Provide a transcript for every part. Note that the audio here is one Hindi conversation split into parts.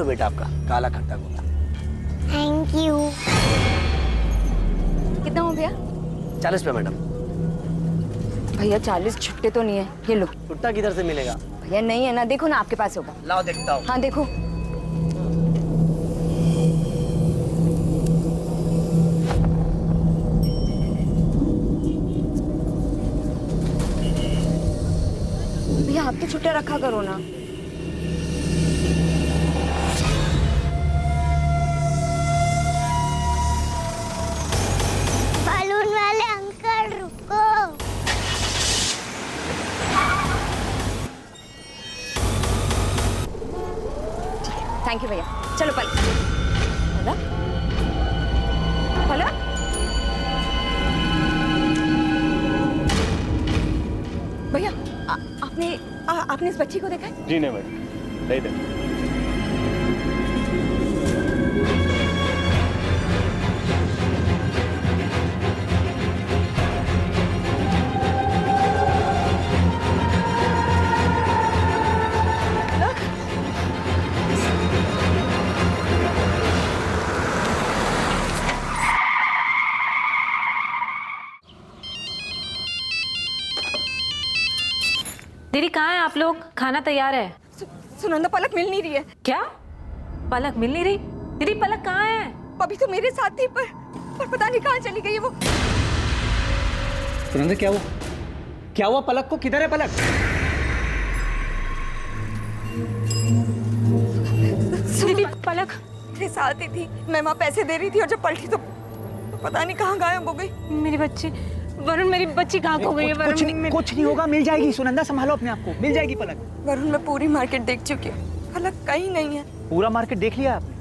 लो बेटा आपका काला खट्टा गोला। Thank you. कितना हो भैया? 40 रुपये मैडम। भैया 40 छुट्टे तो नहीं है, ये लो। छुट्टा किधर से मिलेगा? भैया नहीं है ना, देखो ना आपके पास होगा। लाओ देखता हूँ। हाँ देखो। भैया आप तो छुट्टा रखा करो ना। बलून वाले अंकल रुको। थैंक यू भैया। चलो पलक। पलक पलक। भैया आपने इस बच्ची को देखा है? जी नहीं मैडम, नहीं देखा। दीदी कहाँ हैं आप लोग? खाना तैयार है। सुनंदा पलक मिल नहीं रही है। क्या? पलक मिल नहीं रही? दीदी पलक कहाँ है? अभी तो मेरे साथ थी पर पता नहीं कहाँ चली गई है वो। सुनंदा क्या हुआ पलक को? किधर है पलक? दीदी पलक मेरे साथ ही थी, मैं वहाँ पैसे दे रही थी और जब पलटी तो पता नहीं कहाँ गायब हो गई। मेरी बच्ची वरुण, मेरी बच्ची कहाँ खो गई है? वरुण कुछ नहीं होगा, मिल जाएगी। सुनंदा संभालो अपने आप को, मिल जाएगी पलक। वरुण मैं पूरी मार्केट देख चुकी हूँ, पलक कहीं नहीं है। पूरा मार्केट देख लिया आपने?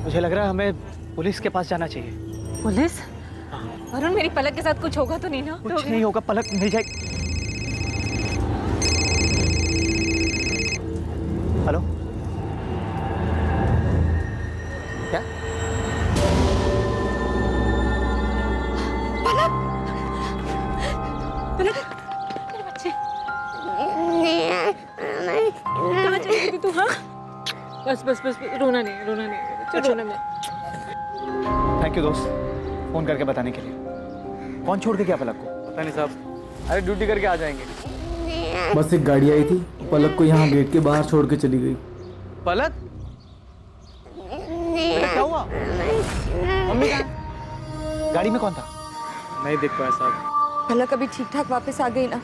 मुझे लग रहा है हमें पुलिस के पास जाना चाहिए। पुलिस? वरुण मेरी पलक के साथ कुछ होगा तो नहीं ना? कुछ नहीं होगा, पलक मिल जाएगी। हेलो, क्या? मेरी बच्ची कहाँ चली गई थी तू? हाँ बस बस बस, रोना नहीं रोना नहीं, रोना नहीं। थैंक यू दोस्त, फोन करके बताने के लिए। कौन छोड़ के गया पलक को? पता नहीं साहब, अरे ड्यूटी करके आ जाएंगे। बस एक गाड़ी आई थी, पलक को यहाँ गेट के बाहर छोड़ के चली गई। पलक बेटा क्या हुआ? मम्मी कहाँ? गाड़ी में कौन था? नहीं देख पाया साहब। पलक अभी ठीक ठाक वापस आ गई ना,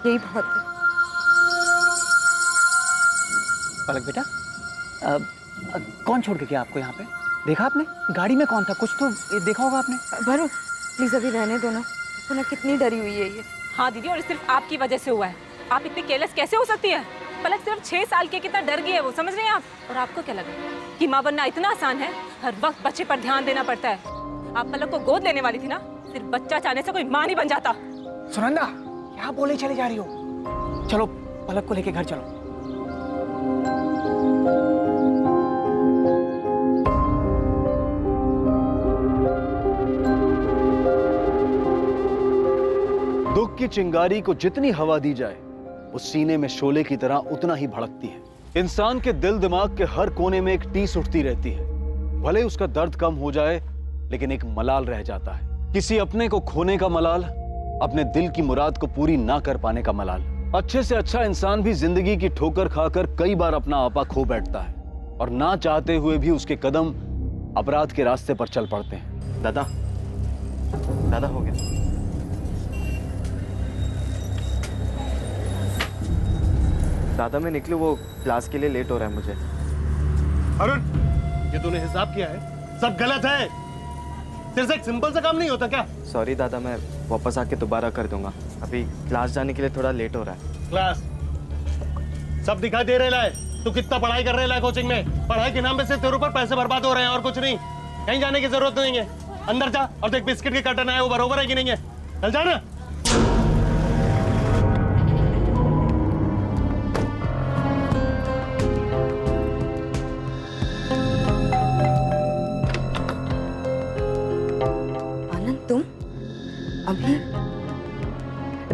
यही बहुत है। पलक बेटा, कौन छोड़ के गया आपको यहाँ पे? देखा आपने? गाड़ी में कौन था? कुछ तो देखा होगा आपने। वरुण प्लीज अभी रहने दो ना, देखो ना कितनी डरी हुई है ये। हाँ दीदी, और सिर्फ आपकी वजह से हुआ है। आप इतनी केयरलेस कैसे हो सकती है? पलक सिर्फ 6 साल की, कितना डर गई है वो, समझ रही हैं आप? और आपको क्या लगा कि माँ बनना इतना आसान है? हर वक्त बच्चे पर ध्यान देना पड़ता है। आप पलक को गोद लेने वाली थी ना, सिर्फ बच्चा चाहने से कोई माँ नहीं बन जाता। सुनंदा क्या बोले चले जा रही हो? चलो पलक को लेके घर चलो। दुख की चिंगारी को जितनी हवा दी जाए, वो सीने में शोले की तरह उतना ही भड़कती है। इंसान के दिल दिमाग के हर कोने में एक टीस उठती रहती है। भले उसका दर्द कम हो जाए, लेकिन एक मलाल रह जाता है। किसी अपने को खोने का मलाल, अपने दिल की मुराद को पूरी ना कर पाने का मलाल। अच्छे से अच्छा इंसान भी जिंदगी की ठोकर खाकर कई बार अपना आपा खो बैठता है, और ना चाहते हुए भी उसके कदम अपराध के रास्ते पर चल पड़ते हैं। दादा हो गया। दादा मैं निकलूं, वो क्लास के लिए लेट हो रहा है मुझे। अरुण, ये तूने हिसाब किया है? सब गलत है। तेरे से एक सिंपल सा काम नहीं होता क्या? सॉरी दादा, मैं वापस आके दोबारा कर दूंगा। अभी क्लास जाने के लिए थोड़ा लेट हो रहा है। क्लास सब दिखाई दे रहा है। तू कितना पढ़ाई कर रहा है कोचिंग में? पढ़ाई के नाम पे सिर्फ तेरे ऊपर पैसे बर्बाद हो रहे हैं और कुछ नहीं। कहीं जाने की जरूरत नहीं है। अंदर जा और देख बिस्किट के कर्टन आए, वो बरोबर है कि नहीं है? चल जा ना।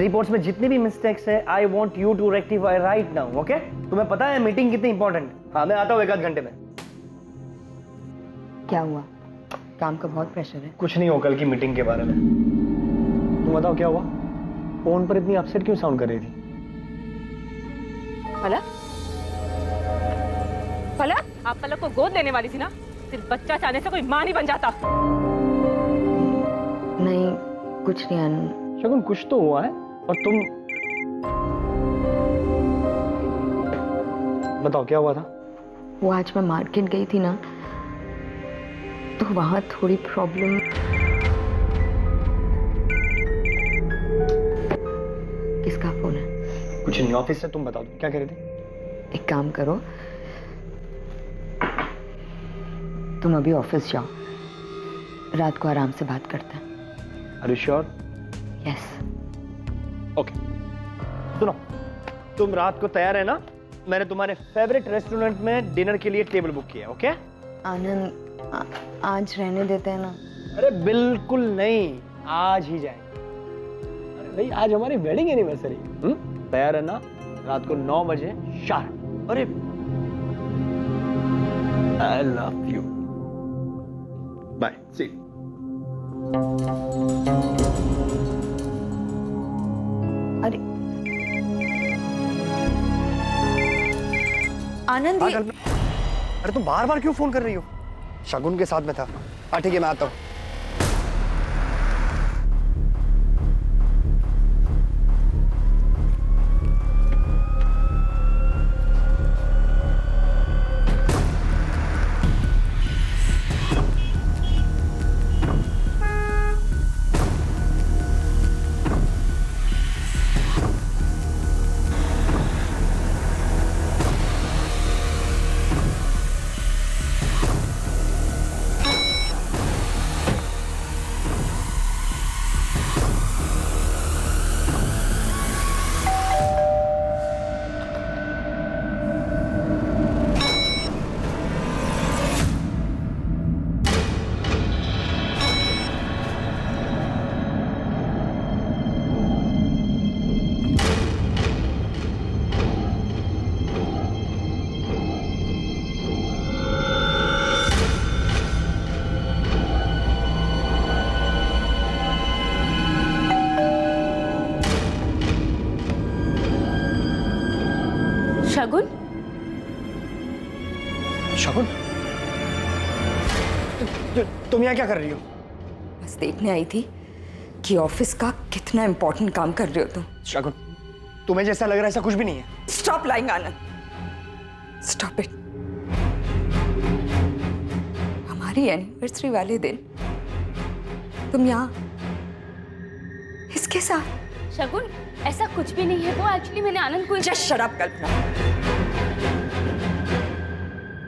रिपोर्ट्स में जितनी भी मिस्टेक्स है I want you to rectify right now, okay? तुम्हें पता है मीटिंग कितनी इंपॉर्टेंट है। हाँ, मैं आता हूँ 1 आध घंटे में। क्या हुआ? काम का बहुत प्रेशर है। कुछ नहीं हो कल की मीटिंग के बारे में। तुम बताओ क्या हुआ? फोन पर इतनी अपसेट क्यों साउंड कर रही थी? पलक, पलक, आप पलक को गोद लेने वाली थी ना? सिर्फ बच्चा चाहने से कोई माँ नहीं बन जाता। नहीं, कुछ नहीं आनंद। शगुन, कुछ तो हुआ है। और तुम बताओ क्या हुआ था? वो आज मैं मार्केट गई थी ना, तो वहां थोड़ी प्रॉब्लम। किसका फोन है? कुछ नहीं, ऑफिस से। तुम बताओ क्या कह रही थी? एक काम करो, तुम अभी ऑफिस जाओ, रात को आराम से बात करते हैं। Are you sure? Yes. Okay, सुनो, तुम रात को तैयार है ना? मैंने तुम्हारे फेवरेट रेस्टोरेंट में डिनर के लिए टेबल बुक किया, ओके? आनंद, आज रहने देते हैं ना? अरे बिल्कुल नहीं, आज ही जाएंगे। अरे भाई, आज हमारी वेडिंग एनिवर्सरी। तैयार है ना? रात को 9 बजे शार्प। अरे आई लव यू। बाय, सी। अरे आनंद, अरे तुम बार बार क्यों फोन कर रही हो? शगुन के साथ में था। हाँ ठीक है, मैं आता हूँ। शगुन, शगुन, तुम यहाँ क्या कर रही हो? बस देखने आई थी कि ऑफिस का कितना इंपॉर्टेंट काम कर रहे हो तुम। शगुन, तुम्हें जैसा लग रहा है ऐसा कुछ भी नहीं है। Stop lying Anand, stop it. हमारी एनिवर्सरी वाले दिन तुम यहाँ इसके साथ। शगुन, ऐसा कुछ भी नहीं है। वो एक्चुअली मैंने आनंद को। जस्ट शट अप कल्पना,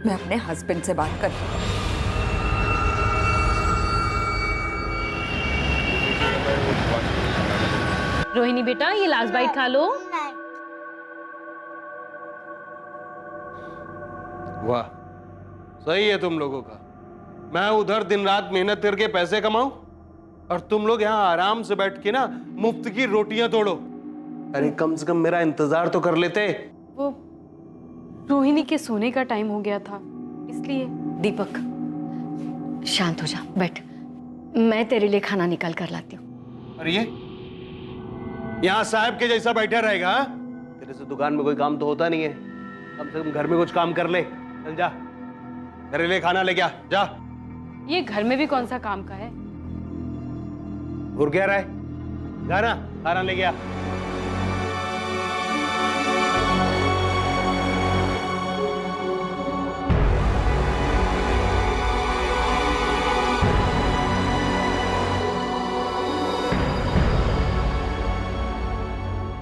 मैं अपने हस्बैंड से बात कर। रोहिणी बेटा, ये लास्ट बाइट खा लो। वाह, सही है तुम लोगों का। मैं उधर दिन रात मेहनत करके पैसे कमाऊं और तुम लोग यहाँ आराम से बैठ के ना मुफ्त की रोटियां तोड़ो। अरे कम से कम मेरा इंतजार तो कर लेते। वो रोहिणी के सोने का टाइम हो गया था, इसलिए। दीपक, शांत हो जा, बैठ। मैं तेरे लिए खाना निकाल कर लाती हूँ। अरे ये यहाँ साहब के जैसा बैठा रहेगा? तेरे से दुकान में कोई काम तो होता नहीं है। कम से कम घर में कुछ काम कर ले। चल जा, मेरे लिए खाना लेके आ जा। ये घर में भी कौन सा काम का है? घुर क्या रहा है? जा ना, खाना लेके आ।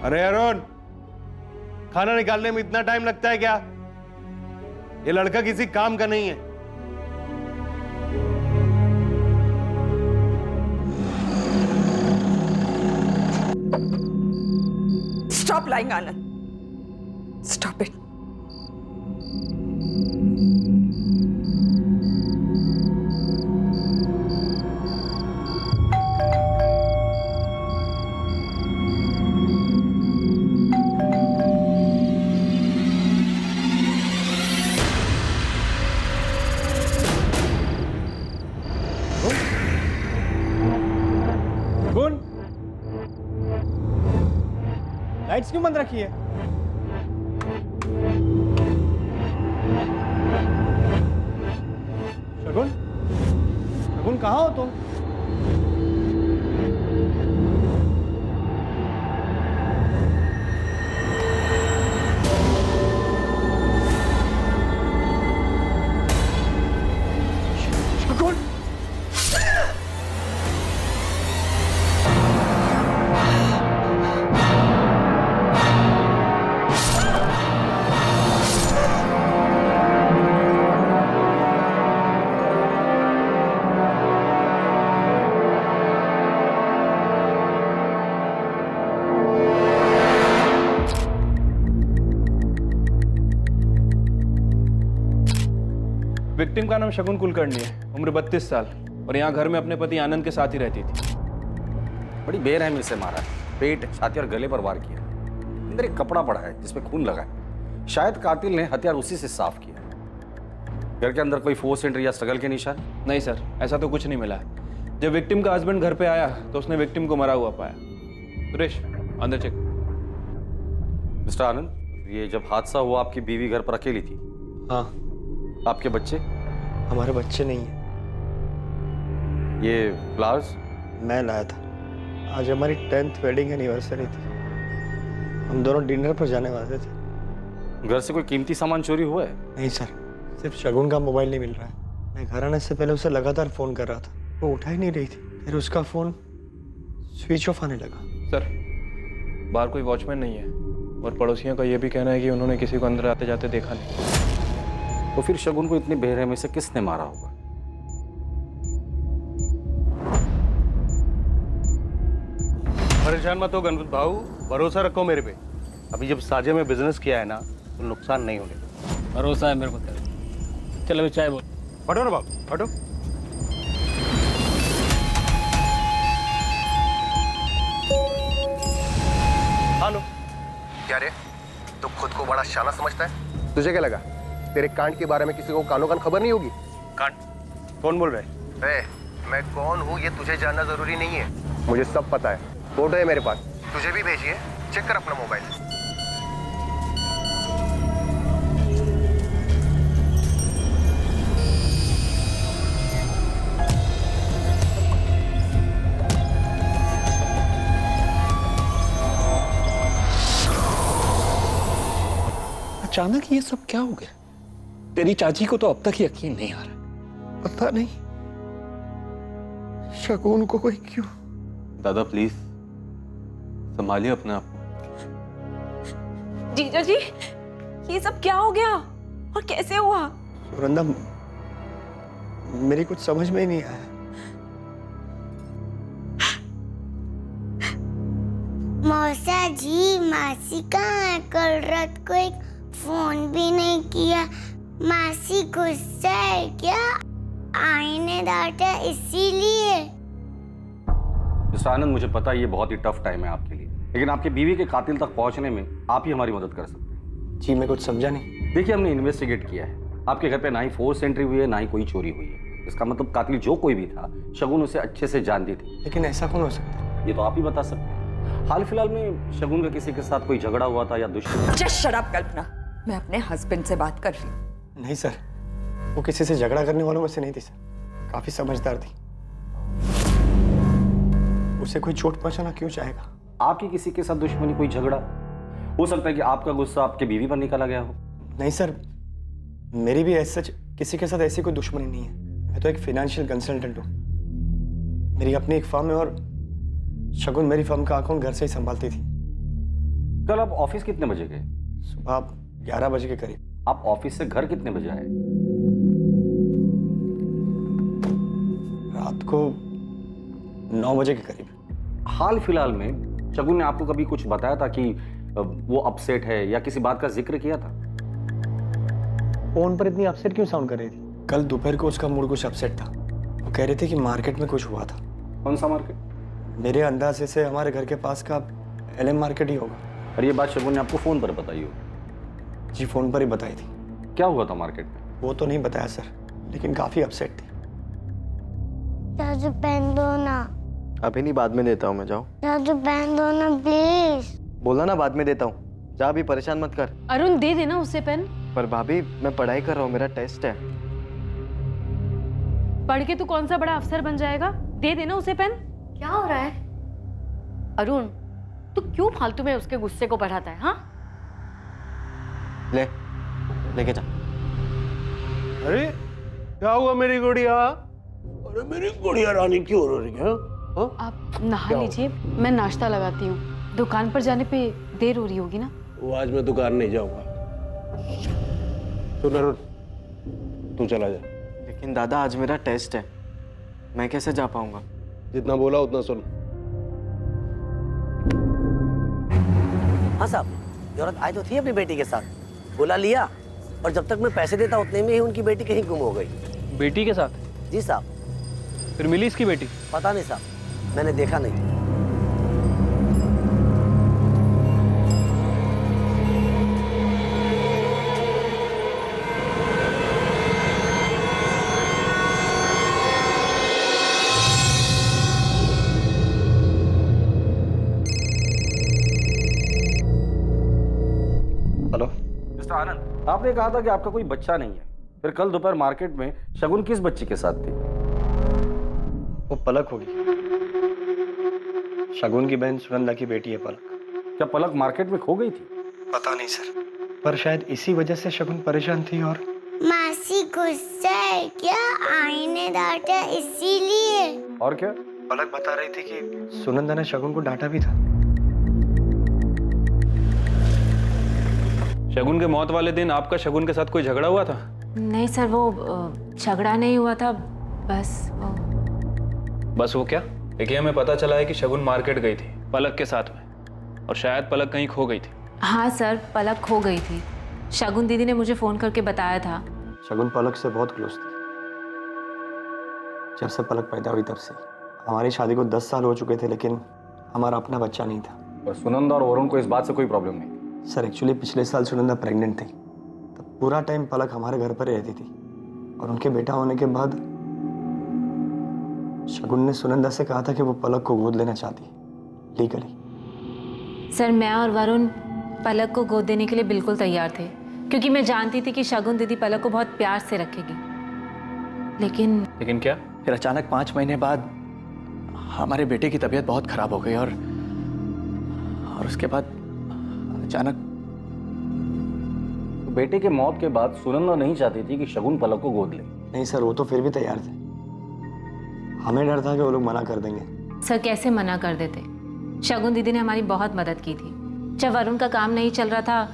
अरे अरुण, खाना निकालने में इतना टाइम लगता है क्या? ये लड़का किसी काम का नहीं है। Stop lying Anand, stop it. क्यों बंद रखी है? शगुन, शगुन कहाँ हो तुम? शगुन! विक्टिम का नाम शगुन कुलकर्णी है, उम्र 32 साल, और यहाँ घर में अपने पति आनंद के साथ ही रहती थी। बड़ी बेरहमी से मारा है, पेट, छाती और गले पर वार किया। अंदर एक कपड़ा पड़ा है जिसमें खून लगा है। शायद कातिल ने हथियार उसी से साफ किया। घर के अंदर कोई फोर्स एंट्री या स्ट्रगल के निशान? नहीं सर, ऐसा तो कुछ नहीं मिला है। जब विक्टिम का हस्बैंड घर पे आया तो उसने विक्टिम को मरा हुआ पाया। सुरेश, अंदर चेक। मिस्टर आनंद, ये जब हादसा हुआ आपकी बीवी घर पर अकेली थी? हाँ। आपके बच्चे? हमारे बच्चे नहीं हैं। ये फ्लावर्स? मैं लाया था। आज हमारी 10th वेडिंग एनिवर्सरी थी। हम दोनों डिनर पर जाने वाले थे। घर से कोई कीमती सामान चोरी हुआ है? नहीं सर, सिर्फ शगुन का मोबाइल नहीं मिल रहा है। मैं घर आने से पहले उसे लगातार फोन कर रहा था, वो उठा ही नहीं रही थी। फिर उसका फोन स्विच ऑफ आने लगा। सर, बाहर कोई वॉचमैन नहीं है और पड़ोसियों का यह भी कहना है कि उन्होंने किसी को अंदर आते जाते देखा नहीं। तो फिर शगुन को इतनी बेरहमी से किसने मारा होगा? परेशान मत हो गणपत भाऊ, भरोसा रखो मेरे पे। अभी जब साजे में बिजनेस किया है ना तो नुकसान नहीं होने देगा। भरोसा है मेरे को तेरे। चलो अभी चाय बोल। हटो ना बाबू, हटो। हेलो। क्या रे, तू खुद को बड़ा शाना समझता है? तुझे क्या लगा तेरे कांड के बारे में किसी को कानों कान खबर नहीं होगी? कांड? कौन बोल रहे हैं? मैं कौन हूँ ये तुझे जानना जरूरी नहीं है। मुझे सब पता है। फोटो है मेरे पास, तुझे भी भेजिए, चेक कर अपना मोबाइल। अचानक ये सब क्या हो गया? तेरी चाची को तो अब तक यकीन नहीं आ रहा। पता नहीं शगुन को कोई क्यों। दादा प्लीज संभालिए अपने आप को। जीजा जी, ये सब क्या हो गया और कैसे हुआ? सुरंदा, मेरी कुछ समझ में ही नहीं आया। मौसा जी, मासी कहाँ है? कल रात को एक फोन भी नहीं किया। मासी गुस्सा है क्या? आई ने डांटा इसीलिए? मिस्टर आनंद, मुझे पता है ये बहुत ही टफ टाइम है आपके लिए, लेकिन आपकी बीवी के कातिल तक पहुंचने में आप ही हमारी मदद कर सकते हैं। जी, मैं कुछ समझा नहीं। देखिए, हमने इन्वेस्टिगेट किया है। आपके घर पे ना ही फोर्स एंट्री हुई है, ना ही कोई चोरी हुई है। इसका मतलब कातिल जो कोई भी था, शगुन उसे अच्छे से जानती थी। लेकिन ऐसा कौन हो सकता है? ये तो आप ही बता सकते हैं। हाल फिलहाल में शगुन का किसी के साथ कोई झगड़ा हुआ था या दुश्मनी? जस्ट शट अप कल्पना, मैं अपने हस्बैंड से बात कर रही हूँ। नहीं सर, वो किसी से झगड़ा करने वालों में से नहीं थी सर। काफी समझदार थी। उसे कोई चोट पहुंचाना क्यों चाहेगा? आपकी किसी के साथ दुश्मनी, कोई झगड़ा? हो सकता है कि आपका गुस्सा आपके बीवी पर निकाला गया हो। नहीं सर, मेरी भी ऐसा किसी के साथ ऐसी कोई दुश्मनी नहीं है। मैं तो एक फाइनेंशियल कंसल्टेंट हूँ। मेरी अपनी एक फर्म है और शगुन मेरी फर्म का अकाउंट घर से ही संभालती थी। कल आप ऑफिस कितने बजे गए? सुबह 11 बजे के करीब। आप ऑफिस से घर कितने बजे आए? रात को 9 बजे के करीब। हाल फिलहाल में शगुन ने आपको कभी कुछ बताया था कि वो अपसेट है या किसी बात का जिक्र किया था? फोन पर इतनी अपसेट क्यों साउंड कर रही थी? कल दोपहर को उसका मूड कुछ अपसेट था। वो कह रही थी कि मार्केट में कुछ हुआ था। कौन सा मार्केट? मेरे अंदाजे से हमारे घर के पास का LM मार्केट ही होगा। और ये बात शगुन ने आपको फोन पर बताई हो? जी, फोन पर ही बताई थी। क्या हुआ था मार्केट में? वो तो नहीं बताया सर, लेकिन काफी अपसेट थी। दादू पहन दो ना। अभी नहीं, बाद में देता हूँ मैं। जाओ। दादू पहन दो ना प्लीज। बोला ना बाद में देता हूँ, जा भी परेशान मत कर। अरुण दे देना उसे पेन। पर भाभी मैं पढ़ाई कर रहा हूँ, मेरा टेस्ट है। पढ़ के तू कौन सा बड़ा अफसर बन जाएगा? दे देना उसे पेन। क्या हो रहा है अरुण? तू क्यों फालतू में उसके गुस्से को बढ़ाता है? हाँ, लेके जा। अरे क्या हुआ मेरी गुड़िया? अरे मेरी गुड़िया रानी क्यों रो रही है? आप नहा लीजिए, मैं नाश्ता लगाती हूँ। दुकान पर जाने पे देर हो रही होगी ना? वो आज मैं दुकान नहीं जाऊंगा। सुन अरुण, तू चला जा। लेकिन दादा आज मेरा टेस्ट है, मैं कैसे जा पाऊंगा? जितना बोला उतना सुन। हाँ साहब, ये औरत आई तो थी अपनी बेटी के साथ, बुला लिया और जब तक मैं पैसे देता उतने में ही उनकी बेटी कहीं गुम हो गई। बेटी के साथ? जी साहब। फिर मिली इसकी बेटी? पता नहीं साहब, मैंने देखा नहीं। हेलो मिस्टर आनंद, आपने कहा था कि आपका कोई बच्चा नहीं है, फिर कल दोपहर मार्केट में शगुन किस बच्ची के साथ थी? वो पलक होगी, शगुन की बहन सुनंदा की बेटी है पलक। क्या पलक मार्केट में खो गई थी? पता नहीं सर, पर शायद इसी वजह से शगुन परेशान थी। और मासी गुस्सा है क्या? आईने डांटा इसीलिए? और क्या? पलक बता रही थी कि सुनंदा ने शगुन को डांटा भी था। शगुन के मौत वाले दिन आपका शगुन के साथ कोई झगड़ा हुआ था? नहीं सर, वो झगड़ा नहीं हुआ था, बस वो क्या? देखिए, हमें पता चला है कि शगुन मार्केट गई थी पलक के साथ में, और शायद पलक कहीं खो गई थी। हाँ सर, पलक खो गई थी। शगुन दीदी ने मुझे फोन करके बताया था। शगुन पलक से बहुत क्लोज थी, जब से पलक पैदा हुई तब से। हमारी शादी को 10 साल हो चुके थे, लेकिन हमारा अपना बच्चा नहीं था। और सुनंदा और वरुण को इस बात से कोई प्रॉब्लम नहीं? सर एक्चुअली पिछले साल सुनंदा प्रेग्नेंट थी, तब पूरा टाइम पलक हमारे घर पर ही रहती थी। और उनके बेटा होने के बाद शगुन ने सुनंदा से कहा था कि वो पलक को गोद लेना चाहती लीगली। सर मैं और वरुण पलक को गोद देने के लिए बिल्कुल तैयार थे, क्योंकि मैं जानती थी कि शगुन दीदी पलक को बहुत प्यार से रखेगी। लेकिन क्या? फिर अचानक 5 महीने बाद हमारे बेटे की तबीयत बहुत खराब हो गई, और उसके बाद अचानक बेटे के मौत के बाद सुनंदा नहीं चाहती थी कि शगुन पलक को गोद ले? नहीं सर, वो तो फिर भी तैयार थे। हमें डर था कि वो लोग मना कर देंगे। सर कैसे मना कर देते? शगुन दीदी ने हमारी बहुत मदद की थी। जब वरुण का काम नहीं चल रहा था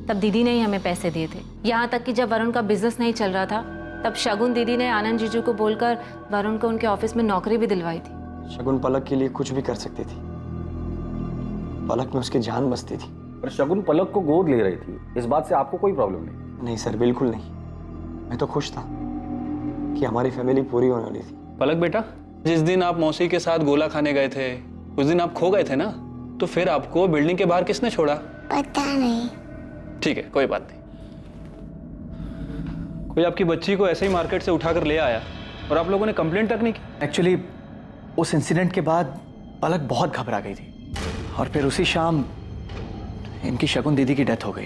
तब दीदी ने ही हमें पैसे दिए थे। यहाँ तक कि जब वरुण का बिजनेस नहीं चल रहा था तब शगुन दीदी ने आनंद जीजू को बोलकर वरुण को उनके ऑफिस में नौकरी भी दिलवाई थी। शगुन पलक के लिए कुछ भी कर सकती थी, पलक में उसकी जान बसती थी। पर शगुन पलक को गोद ले रही थी, इस बात से आपको कोई प्रॉब्लम नहीं? नहीं सर, बिल्कुल नहीं। मैं तो खुश था कि हमारी फैमिली पूरी होने वाली थी। पलक बेटा, जिस दिन आप मौसी के साथ गोला खाने गए थे उस दिन आप खो गए थे ना, तो फिर आपको बिल्डिंग के बाहर किसने छोड़ा? पता नहीं। ठीक है, कोई बात नहीं। कोई आपकी बच्ची को ऐसे ही मार्केट से उठाकर ले आया और आप लोगों ने कंप्लेंट तक नहीं की? एक्चुअली उस इंसिडेंट के बाद पलक बहुत घबरा गई थी, और फिर उसी शाम इनकी शगुन दीदी की डेथ हो गई।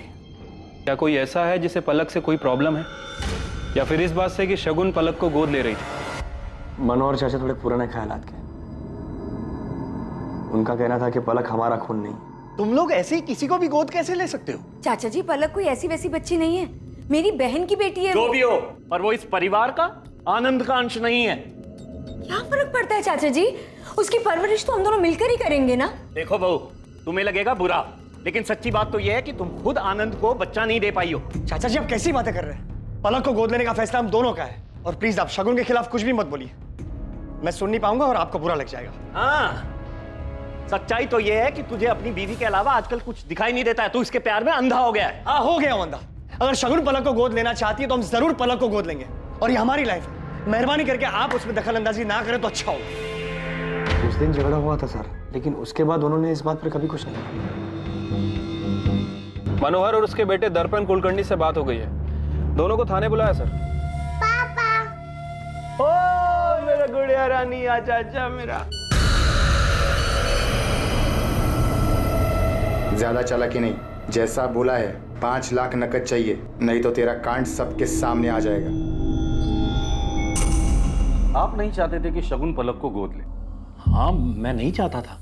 क्या कोई ऐसा है जिसे पलक से कोई प्रॉब्लम है, या फिर इस बात से कि शगुन पलक को गोद ले रही थी? मनोहर चाचा थोड़े पुराने ख्यालात के। उनका कहना था कि पलक हमारा खून नहीं। तुम लोग ऐसे ही किसी को भी गोद कैसे ले सकते हो? चाचा जी, पलक कोई ऐसी वैसी बच्ची नहीं है, मेरी बहन की बेटी है। जो भी हो, पर वो इस परिवार का आनंद का अंश नहीं है। क्या फर्क पड़ता है चाचा जी? उसकी परवरिश तो हम दोनों मिलकर ही करेंगे ना। देखो बहू, तुम्हें लगेगा बुरा, लेकिन सच्ची बात तो यह है कि तुम खुद आनंद को बच्चा नहीं दे पाई हो। चाचा जी, आप कैसी बातें कर रहे हैं? पलक को गोद लेने का फैसला हम दोनों का है, और प्लीज आप शगुन के खिलाफ कुछ भी मत बोलिए। मैं सुन नहीं पाऊंगा और आपको बुरा लग जाएगा। हाँ, सच्चाई तो यह है कि तुझे अपनी बीवी के अलावा आजकल कुछ दिखाई नहीं देता है। तू इसके प्यार में अंधा हो गया है। हाँ, हो गया हूं अंधा। अगर शगुन पलक को गोद लेना चाहती है तो हम जरूर पलक को गोद लेंगे, और ये हमारी लाइफ है। मेहरबानी करके आप उसमें दखल अंदाजी ना करें तो अच्छा होगा। उस दिन झगड़ा हुआ था सर, लेकिन उसके बाद उन्होंने इस बात पर कभी कुछ नहीं कहा। मनोहर और उसके बेटे दर्पण कुलकर्णी से बात हो गई है, दोनों को थाने बुलाया सर। पापा। ओ मेरा गुड़िया रानी, आजा आजा मेरा। ज्यादा चालाकी नहीं, जैसा बोला है 5 लाख नकद चाहिए, नहीं तो तेरा कांड सबके सामने आ जाएगा। आप नहीं चाहते थे कि शगुन पलक को गोद ले? हाँ, मैं नहीं चाहता था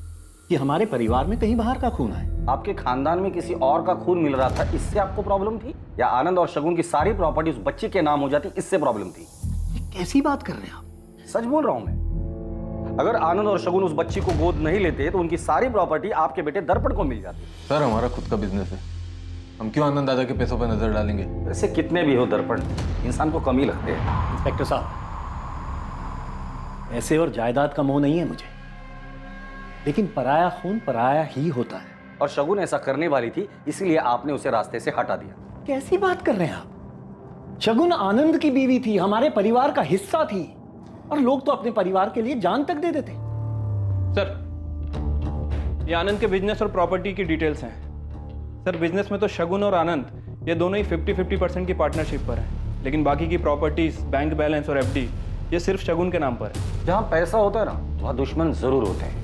कि हमारे परिवार में कहीं बाहर का खून आए। आपके खानदान में किसी और का खून मिल रहा था, इससे आपको प्रॉब्लम थी? या आनंद और शगुन की सारी प्रॉपर्टी उस बच्चे के नाम हो जाती, इससे प्रॉब्लम थी? कैसी बात कर रहे हैं आप? सच बोल रहा हूं मैं। अगर आनंद और शगुन उस बच्ची को गोद नहीं लेते तो उनकी सारी प्रॉपर्टी आपके बेटे दर्पण को मिल जाती। सर, हमारा खुद का बिजनेस है, हम क्यों आनंद दादा के पैसों पर नजर डालेंगे? वैसे कितने भी हो दर्पण, इंसान को कम ही लगते हैं। इंस्पेक्टर साहब, ऐसे और जायदाद का मोह नहीं है मुझे, लेकिन पराया खून पराया ही होता है। और शगुन ऐसा करने वाली थी, इसीलिए आपने उसे रास्ते से हटा दिया। कैसी बात कर रहे हैं आप? शगुन आनंद की बीवी थी, हमारे परिवार का हिस्सा थी, और लोग तो अपने परिवार के लिए जान तक दे देते। सर, ये आनंद के बिजनेस और प्रॉपर्टी की डिटेल्स हैं। सर, बिजनेस में तो शगुन और आनंद ये दोनों ही 50-50% की पार्टनरशिप पर हैं, लेकिन बाकी की प्रॉपर्टीज, बैंक बैलेंस और एफडी ये सिर्फ शगुन के नाम पर है। जहां पैसा होता है ना, वहां दुश्मन जरूर होते हैं।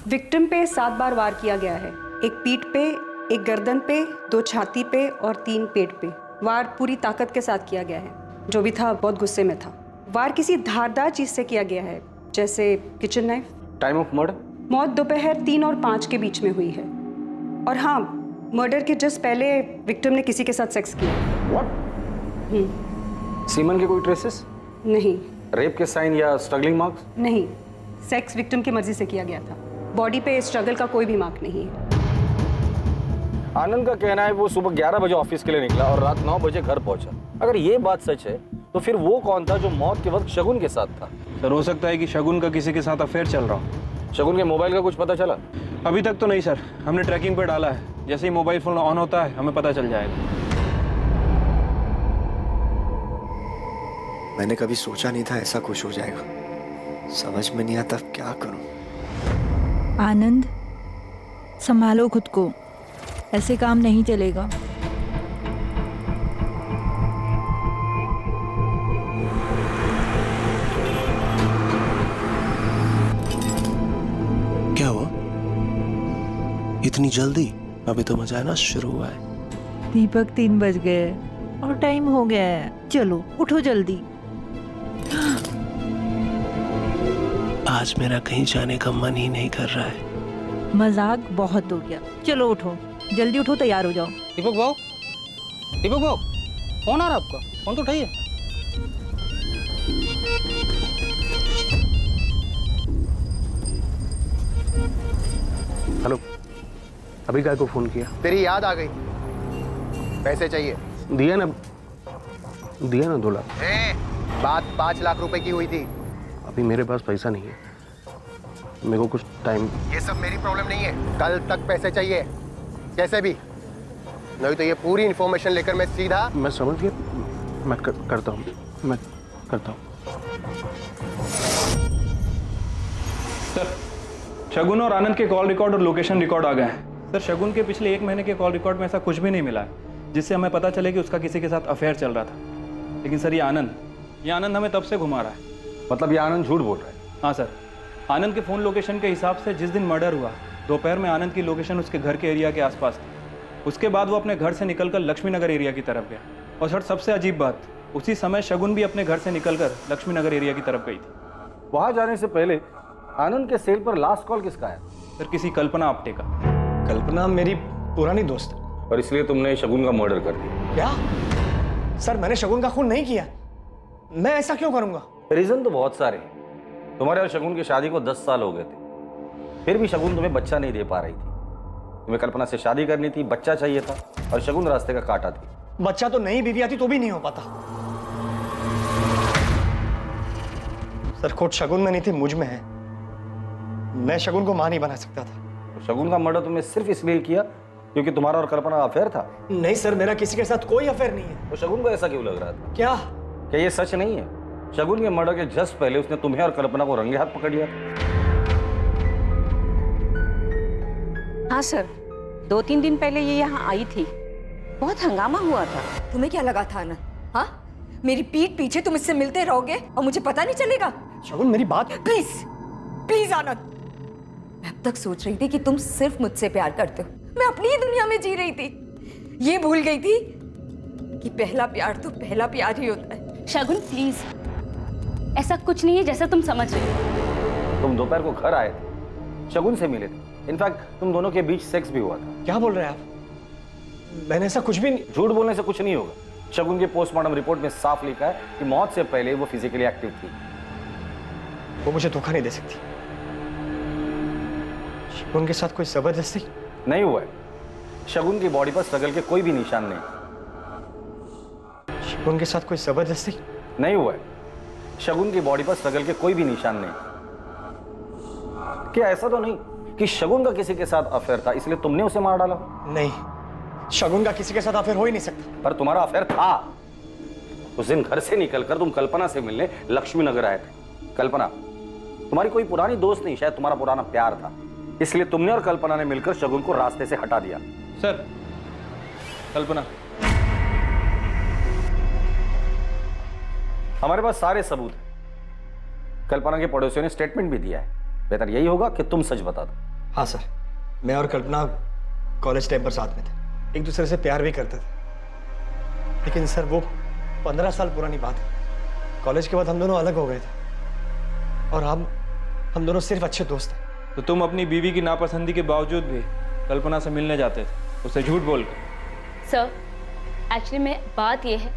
विक्टिम पे 7 बार वार किया गया है। एक पीठ पे, एक गर्दन पे, 2 छाती पे और 3 पेट पे। वार पूरी ताकत के साथ किया गया है। जो भी था बहुत गुस्से में था। वार किसी धारदार चीज से किया गया है, जैसे kitchen knife. Time of murder? मौत दोपहर 3 और 5 के बीच में हुई है। और हाँ, मर्डर के जस्ट पहले विक्टिम ने किसी के साथ सेक्स किया। व्हाट? सीमन के कोई ट्रेसेस? नहीं। रेप के साइन या स्ट्रगलिंग मार्क्स? नहीं, सेक्स विक्टिम की मर्जी से किया गया था। बॉडी पे स्ट्रगल का कोई भी मार्क नहीं है। आनंद का कहना है वो सुबह 11 बजे ऑफिस के लिए निकला और रात 9 बजे घर पहुंचा। अगर ये बात सच है तो फिर वो कौन था जो मौत के वक्त शगुन के साथ था? सर, हो सकता है कि शगुन का किसी के साथ अफेयर चल रहा हो। शगुन के मोबाइल का कुछ पता चला? अभी तक तो नहीं सर, हमने ट्रैकिंग पे डाला है। जैसे ही मोबाइल फोन ऑन होता है हमें पता चल जाएगा। मैंने कभी सोचा नहीं था ऐसा कुछ हो जाएगा। समझ में नहीं आता क्या करूं। आनंद, संभालो खुद को, ऐसे काम नहीं चलेगा। क्या हुआ? इतनी जल्दी? अभी तो मजा आना शुरू हुआ है। दीपक, 3 बज गए और टाइम हो गया है। चलो उठो जल्दी। आज मेरा कहीं जाने का मन ही नहीं कर रहा है। मजाक बहुत हो गया, चलो उठो, जल्दी उठो, तैयार हो जाओ। दीपक भाऊ, दीपक भाऊ, फोन आ रहा है आपका? फोन तो उठाइए। हेलो, अभी काय को फोन किया? तेरी याद आ गई, पैसे चाहिए। दिया ना 2 लाख। बात 5 लाख रुपए की हुई थी। अभी मेरे पास पैसा नहीं है, मेरे को कुछ टाइम। ये सब मेरी प्रॉब्लम नहीं है, कल तक पैसे चाहिए कैसे भी, नहीं तो ये पूरी इंफॉर्मेशन लेकर मैं सीधा। मैं समझ गया, मैं करता हूँ। सर, शगुन और आनंद के कॉल रिकॉर्ड और लोकेशन रिकॉर्ड आ गए हैं। सर, शगुन के पिछले 1 महीने के कॉल रिकॉर्ड में ऐसा कुछ भी नहीं मिला है जिससे हमें पता चले कि उसका किसी के साथ अफेयर चल रहा था। लेकिन सर, ये आनंद हमें तब से घुमा रहा है। मतलब ये आनंद झूठ बोल रहा है? हाँ सर, आनंद के फ़ोन लोकेशन के हिसाब से जिस दिन मर्डर हुआ दोपहर में आनंद की लोकेशन उसके घर के एरिया के आसपास थी। उसके बाद वो अपने घर से निकलकर लक्ष्मी नगर एरिया की तरफ गया। और सर, सबसे अजीब बात, उसी समय शगुन भी अपने घर से निकलकर लक्ष्मी नगर एरिया की तरफ गई थी। वहां जाने से पहले आनंद के सेल पर लास्ट कॉल किसका आया? सर, किसी कल्पना आप्टे का। कल्पना मेरी पुरानी दोस्त है। और इसलिए तुमने शगुन का मर्डर कर दिया? क्या? सर, मैंने शगुन का खून नहीं किया। मैं ऐसा क्यों करूंगा? रीजन तो बहुत सारे हैं। तुम्हारे और शगुन की शादी को 10 साल हो गए थे, फिर भी शगुन तुम्हें बच्चा नहीं दे पा रही थी। तुम्हें कल्पना से शादी करनी थी, बच्चा चाहिए था, और शगुन रास्ते का कांटा थी। बच्चा तो नई बीवी आती तो भी नहीं हो पाता। सर, खोट शगुन में नहीं थी, मुझ में है। मैं शगुन को मां नहीं बना सकता था। तो शगुन का मर्डर तुमने सिर्फ इसलिए किया क्योंकि तुम्हारा और कल्पना का अफेयर था? नहीं सर, मेरा किसी के साथ कोई अफेयर नहीं है। तो शगुन को ऐसा क्यों लग रहा था? क्या ये सच नहीं है? शगुन के मर्डर के जस्ट पहले उसने तुम्हें और कल्पना को रंगे हाथ पकड़ लिया। हाँ सर, 2-3 दिन पहले ये यहाँ आई थी, बहुत हंगामा हुआ था। तुम्हें क्या लगा था आनंद? हाँ, मेरी पीठ पीछे तुम इससे मिलते रहोगे और मुझे पता नहीं चलेगा? शगुन मेरी बात। प्लीज प्लीज आनंद, मैं अब तक सोच रही थी कि तुम सिर्फ मुझसे प्यार करते हो। मैं अपनी ही दुनिया में जी रही थी, ये भूल गई थी कि पहला प्यार तो पहला प्यार ही होता है। शगुन प्लीज, ऐसा कुछ नहीं है जैसा तुम समझ रहे हो। तुम दोपहर को घर आए थे, शगुन से मिले थे, इनफैक्ट तुम दोनों के बीच सेक्स भी हुआ था। क्या बोल रहे हैं आप? मैंने ऐसा कुछ भी नहीं। झूठ बोलने से कुछ नहीं होगा। शगुन के पोस्टमार्टम रिपोर्ट में साफ लिखा है कि मौत से पहले वो फिजिकली एक्टिव थी। वो मुझे धोखा नहीं दे सकती। शगुन के साथ कोई जबरदस्ती नहीं हुआ है। शगुन की बॉडी पर स्ट्रगल के कोई भी निशान नहीं। शगुन के साथ कोई जबरदस्ती नहीं हुआ है। शगुन की बॉडी पर स्ट्रगल के कोई भी निशान नहीं। क्या ऐसा तो नहीं कि शगुन का किसी के साथ अफेयर था इसलिए तुमने उसे मार डाला? नहीं, शगुन का किसी के साथ अफेयर हो ही नहीं सकता। पर तुम्हारा अफेयर था। उस दिन घर से निकलकर तुम कल्पना से मिलने लक्ष्मी नगर आए थे। कल्पना तुम्हारी कोई पुरानी दोस्त नहीं, शायद तुम्हारा पुराना प्यार था, इसलिए तुमने और कल्पना ने मिलकर शगुन को रास्ते से हटा दिया। सर, कल्पना, हमारे पास सारे सबूत हैं। कल्पना के पड़ोसियों ने स्टेटमेंट भी दिया है। बेहतर यही होगा कि तुम सच बता दो। हाँ सर, मैं और कल्पना कॉलेज टाइम पर साथ में थे, एक दूसरे से प्यार भी करते थे। लेकिन सर वो 15 साल पुरानी बात है। कॉलेज के बाद हम दोनों अलग हो गए थे और हम दोनों सिर्फ अच्छे दोस्त हैं। तो तुम अपनी बीवी की नापसंदी के बावजूद भी कल्पना से मिलने जाते थे, उससे झूठ बोल कर। सर, एक्चुअली में बात यह है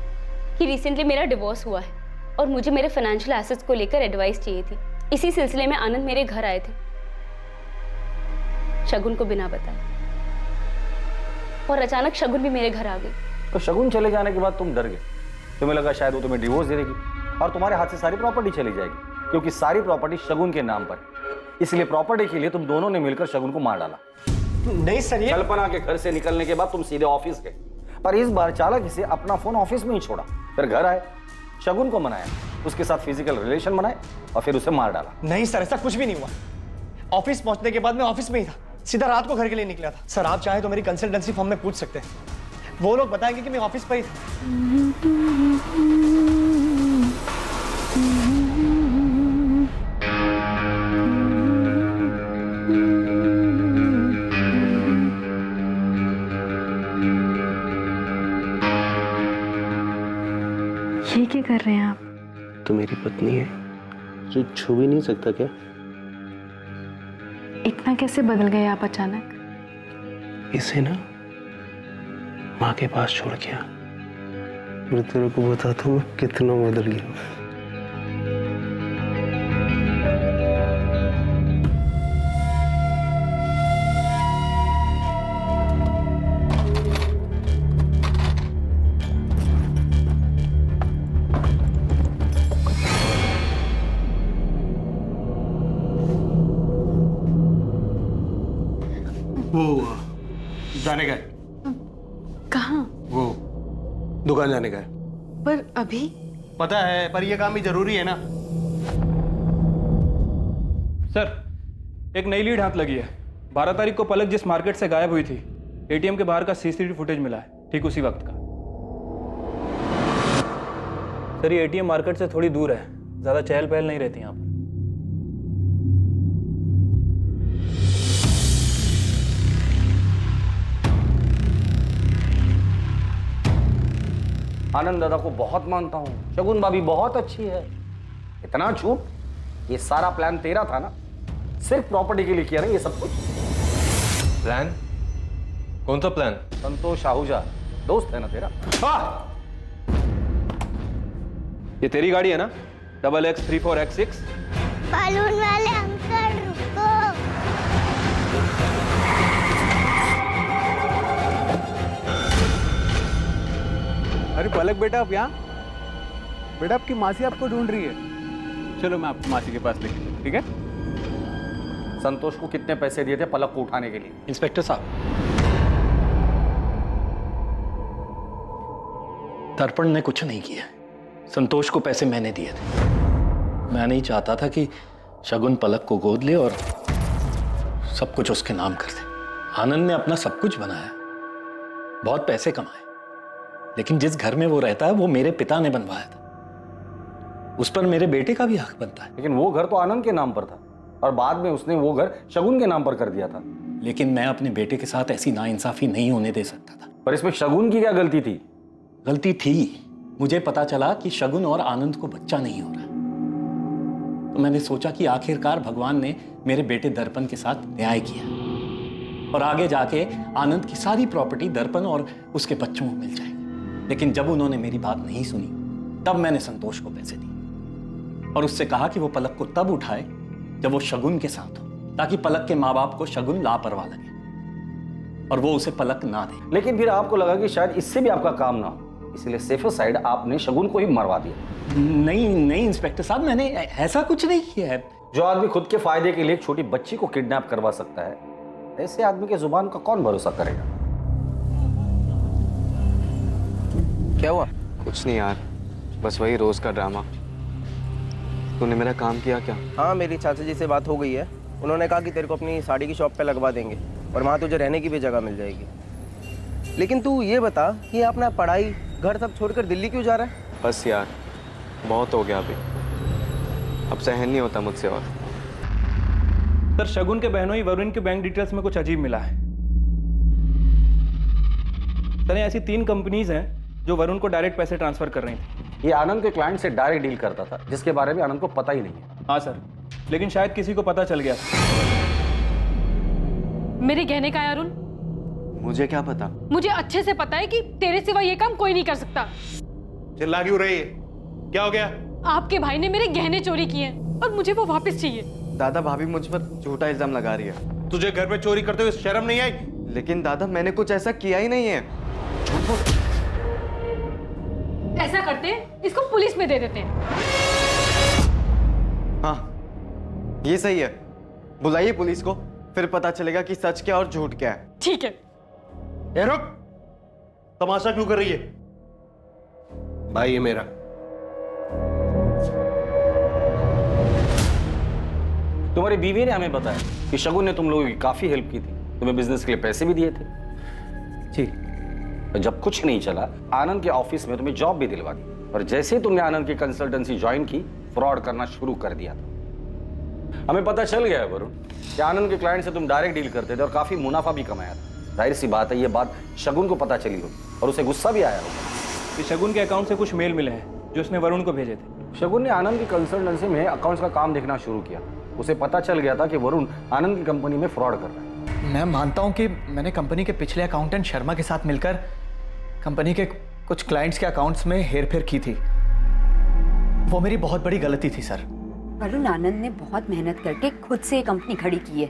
कि रिसेंटली मेरा डिवोर्स हुआ है और मुझे मेरे फाइनेंशियल एसेट्स को लेकर एडवाइस चाहिए थी। इसी सिलसिले में आनंद मेरे घर आए थे, शगुन को बिना बताए, और अचानक शगुन भी मेरे घर आ गई। तो शगुन चले जाने के बाद तुम डर गए। तुम्हें लगा शायद वो तुम्हें डिवोर्स दे देगी और तुम्हारे हाथ से सारी प्रॉपर्टी चली जाएगी, क्योंकि सारी प्रॉपर्टी शगुन के नाम पर है। इसलिए प्रॉपर्टी के लिए तुम दोनों ने मिलकर शगुन को मार डाला। नहीं सर, ये कल्पना के घर से निकलने के बाद तुम सीधे ऑफिस गए, पर इस बार चालाकी से अपना फोन ऑफिस में ही छोड़ा। फिर घर आए, शगुन को मनाया, उसके साथ फिजिकल रिलेशन बनाए और फिर उसे मार डाला। नहीं सर, ऐसा कुछ भी नहीं हुआ। ऑफिस पहुंचने के बाद मैं ऑफिस में ही था, सीधा रात को घर के लिए निकला था। सर आप चाहे तो मेरी कंसल्टेंसी फर्म में पूछ सकते हैं, वो लोग बताएंगे कि मैं ऑफिस पर ही था। ये क्या कर रहे हैं आप? तो मेरी पत्नी है, जो छू भी नहीं सकता क्या? इतना कैसे बदल गए आप अचानक? इसे ना माँ के पास छोड़ के आ। मैं तेरे को बताता हूँ मैं कितना बदल गया। वो जाने का है। कहाँ? वो दुकान जाने का है। पर अभी? पता है, पर ये काम भी जरूरी है ना। सर, एक नई लीड हाथ लगी है। 12 तारीख को पलक जिस मार्केट से गायब हुई थी, एटीएम के बाहर का सीसीटीवी फुटेज मिला है, ठीक उसी वक्त का। सर, ये एटीएम मार्केट से थोड़ी दूर है, ज्यादा चहल पहल नहीं रहती यहाँ पर। आनंद दादा को बहुत मानता हूँ, शगुन भाभी बहुत अच्छी है। इतना झूठ, ये सारा प्लान तेरा था ना? सिर्फ प्रॉपर्टी के लिए किया ना ये सब कुछ? प्लान? कौन सा प्लान? संतोष आहूजा दोस्त है ना तेरा? ये तेरी गाड़ी है ना? XX34X6? बालून वाले अंकल रुको। अरे पलक बेटा, आप यहाँ? बेटा आपकी मासी आपको ढूंढ रही है। चलो मैं आपकी मासी के पास लेके चलूं, ठीक है? संतोष को कितने पैसे दिए थे पलक को उठाने के लिए? इंस्पेक्टर साहब, दर्पण ने कुछ नहीं किया। संतोष को पैसे मैंने दिए थे। मैं नहीं चाहता था कि शगुन पलक को गोद ले और सब कुछ उसके नाम कर दे। आनंद ने अपना सब कुछ बनाया, बहुत पैसे कमाए, लेकिन जिस घर में वो रहता है वो मेरे पिता ने बनवाया था। उस पर मेरे बेटे का भी हक बनता है। लेकिन वो घर तो आनंद के नाम पर था और बाद में उसने वो घर शगुन के नाम पर कर दिया था। लेकिन मैं अपने बेटे के साथ ऐसी नाइंसाफी नहीं होने दे सकता था। पर इसमें शगुन की क्या गलती थी? गलती थी। मुझे पता चला कि शगुन और आनंद को बच्चा नहीं हो रहा, तो मैंने सोचा कि आखिरकार भगवान ने मेरे बेटे दर्पण के साथ न्याय किया और आगे जाके आनंद की सारी प्रॉपर्टी दर्पण और उसके बच्चों को मिल जाएगी। लेकिन जब उन्होंने मेरी बात नहीं सुनी, तब मैंने संतोष को पैसे दिए और उससे कहा कि वो पलक को तब उठाए जब वो शगुन के साथ हो, ताकि पलक के माँ बाप को शगुन लापरवाह लगे और वो उसे पलक ना दे। लेकिन फिर आपको लगा कि शायद इससे भी आपका काम ना हो, इसलिए सेफर साइड आपने शगुन को ही मरवा दिया। नहीं इंस्पेक्टर साहब, मैंने ऐसा कुछ नहीं किया है। जो आदमी खुद के फायदे के लिए एक छोटी बच्ची को किडनैप करवा सकता है, ऐसे आदमी के जुबान का कौन भरोसा करेगा? क्या हुआ? कुछ नहीं यार, बस वही रोज का ड्रामा। तूने मेरा काम किया क्या? हाँ, मेरी चाचा जी से बात हो गई है। उन्होंने कहा कि तेरे को अपनी साड़ी की शॉप पे लगवा देंगे और वहाँ तुझे रहने की भी जगह मिल जाएगी। लेकिन तू ये बता कि अपना पढ़ाई घर सब छोड़कर दिल्ली क्यों जा रहा है? बस यार, बहुत हो गया अभी, अब सहन नहीं होता मुझसे और। सर, शगुन के बहनोई वरुण के बैंक डिटेल्स में कुछ अजीब मिला है। सर, ऐसी 3 कंपनीज हैं जो वरुण को डायरेक्ट पैसे ट्रांसफर कर रही थी। ये आनंद के क्लाइंट से डायरेक्ट डील करता था, जिसके बारे में आनंद को पता ही नहीं है। हाँ सर, लेकिन शायद किसी को पता चल गया था। मेरे गहने का है अरुण? मुझे क्या पता? मुझे अच्छे से पता है कि तेरे सिवा ये काम कोई नहीं कर सकता। चिल्ला क्यों रही है? क्या हो गया? आपके भाई ने मेरे गहने चोरी किए हैं और मुझे वो वापस चाहिए। दादा, भाभी मुझ पर झूठा इल्जाम लगा रही है। तुझे घर में चोरी करते हुए शर्म नहीं आई? लेकिन दादा, मैंने कुछ ऐसा किया ही नहीं है। ऐसा करते हैं, इसको पुलिस में दे देते हैं। हाँ, ये सही है। बुलाइए पुलिस को, फिर पता चलेगा कि सच क्या और झूठ क्या है। ठीक है। ए रुक, तमाशा क्यों कर रही है? भाई ये मेरा। तुम्हारी बीवी ने हमें बताया कि शगुन ने तुम लोगों की काफी हेल्प की थी, तुम्हें बिजनेस के लिए पैसे भी दिए थे। जी। जब कुछ नहीं चला, आनंद के ऑफिस में तुम्हें जॉब भी दिलवा दी और जैसे ही तुमने आनंद की कंसल्टेंसी ज्वाइन की, फ्रॉड करना शुरू कर दिया था। हमें पता चल गया है वरुण कि आनंद के क्लाइंट से तुम डायरेक्ट डील करते थे और काफी मुनाफा भी कमाया था। जाहिर सी बात है, ये बात शगुन को पता चली होगी और उसे गुस्सा भी आया होगा कि शगुन के अकाउंट से कुछ मेल मिले हैं जो उसने वरुण को भेजे थे। शगुन ने आनंद की कंसल्टेंसी में अकाउंट्स का काम देखना शुरू किया। उसे पता चल गया था कि वरुण आनंद की कंपनी में फ्रॉड कर रहा है। मैं मानता हूं कि मैंने कंपनी के पिछले अकाउंटेंट शर्मा के साथ मिलकर कंपनी के कुछ क्लाइंट्स के अकाउंट्स में हेरफेर की थी। वो मेरी बहुत बड़ी गलती थी सर। वरुण आनंद ने बहुत मेहनत करके खुद से ये कंपनी खड़ी की है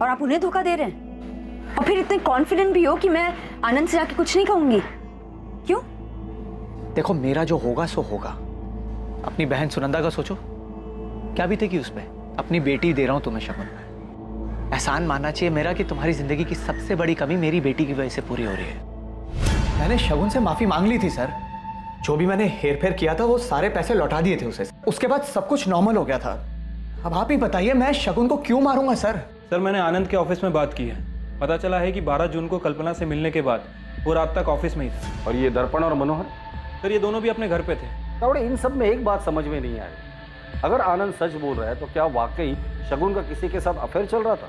और आप उन्हें धोखा दे रहे हैं, और फिर इतने कॉन्फिडेंट भी हो कि मैं आनंद से जाके कुछ नहीं कहूंगी। क्यों? देखो, मेरा जो होगा सो होगा। अपनी बहन सुनंदा का सोचो, क्या बीतेगी उस पर। अपनी बेटी दे रहा हूं तुम्हें शगुन। एहसान मानना चाहिए मेरा कि तुम्हारी जिंदगी की सबसे बड़ी कमी मेरी बेटी की वजह से पूरी हो रही है। मैंने शगुन से माफी मांग ली थी सर। जो भी मैंने हेरफेर किया था वो सारे पैसे लौटा दिए थे उसे। उसके बाद सब कुछ नॉर्मल हो गया था। अब आप ही बताइए, मैं शगुन को क्यों मारूंगा सर? सर, मैंने आनंद के ऑफिस में बात की है। पता चला है कि 12 जून को कल्पना से मिलने के बाद वो रात तक ऑफिस में ही था। और ये दर्पण और मनोहर? सर, ये दोनों भी अपने घर पे थे। तावड़े, इन सब में एक बात समझ में नहीं आई। अगर आनंद सच बोल रहा है तो क्या वाकई शगुन का किसी के साथ अफेयर चल रहा था?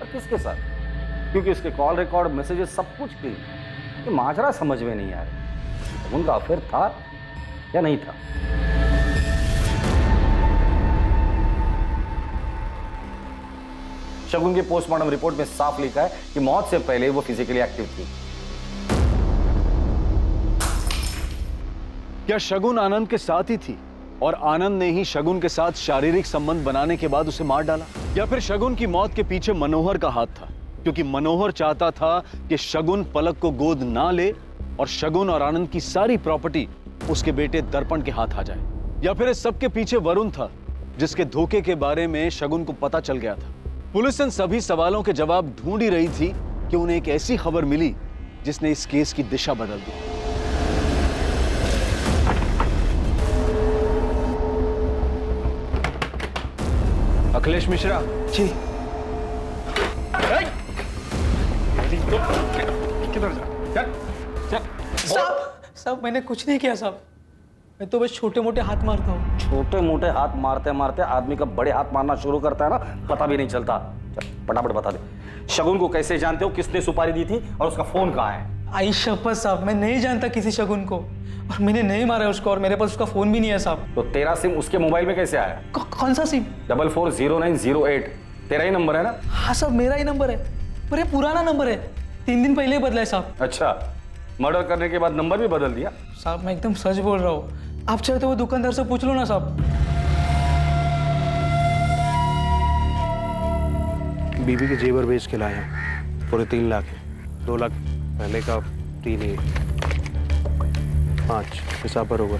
और किसके साथ? क्योंकि उसके कॉल रिकॉर्ड, मैसेजेस सब कुछ क्लीन। ये माजरा समझ में नहीं आ रहा। शगुन का अफेयर था या नहीं था? शगुन के पोस्टमार्टम रिपोर्ट में साफ लिखा है कि मौत से पहले वो फिजिकली एक्टिव थी। क्या शगुन आनंद के साथ ही थी और आनंद ने ही शगुन के साथ शारीरिक संबंध बनाने के बाद उसे मार डाला? या फिर शगुन की मौत के पीछे मनोहर का हाथ था, क्योंकि मनोहर चाहता था कि शगुन पलक को गोद ना ले और शगुन और आनंद की सारी प्रॉपर्टी उसके बेटे दर्पण के हाथ आ जाए? या फिर इस सब के पीछे वरुण था, जिसके धोखे के बारे में शगुन को पता चल गया था? पुलिस इन सभी सवालों के जवाब ढूंढ ही रही थी कि उन्हें एक ऐसी खबर मिली जिसने इस केस की दिशा बदल दी। अखिलेश मिश्रा। जी। किधर जा? साहब मैंने कुछ नहीं किया साहब, मैं तो बस छोटे मोटे हाथ मारता हूँ। छोटे मोटे हाथ मारते मारते आदमी का बड़े हाथ मारना शुरू करता है ना, पता भी नहीं चलता। चल फटाफट बता दे, शगुन को कैसे जानते हो, किसने सुपारी दी थी और उसका फोन कहाँ है? आई शपथ साहब, मैं नहीं जानता किसी शगुन को, और मैंने नहीं मारा उसको, और मेरे पास उसका फोन भी नहीं है साहब। तो तेरा सिम उसके मोबाइल में कैसे आया? कौन सा सिम? 440908 तेरा ही नंबर है ना? हाँ साहब मेरा ही नंबर है, पर ये पुराना नंबर है, 3 दिन पहले बदला है साहब। अच्छा, मर्डर करने के बाद नंबर भी बदल दिया? साहब मैं एकदम सच बोल रहा हूँ, आप चाहे तो वो दुकानदार से पूछ लो ना साहब। बीबी के जेवर बेच के लाए हैं, पूरे 3 लाख है। 2 लाख पहले का, 3 ही 5 हिसाब बरोबर।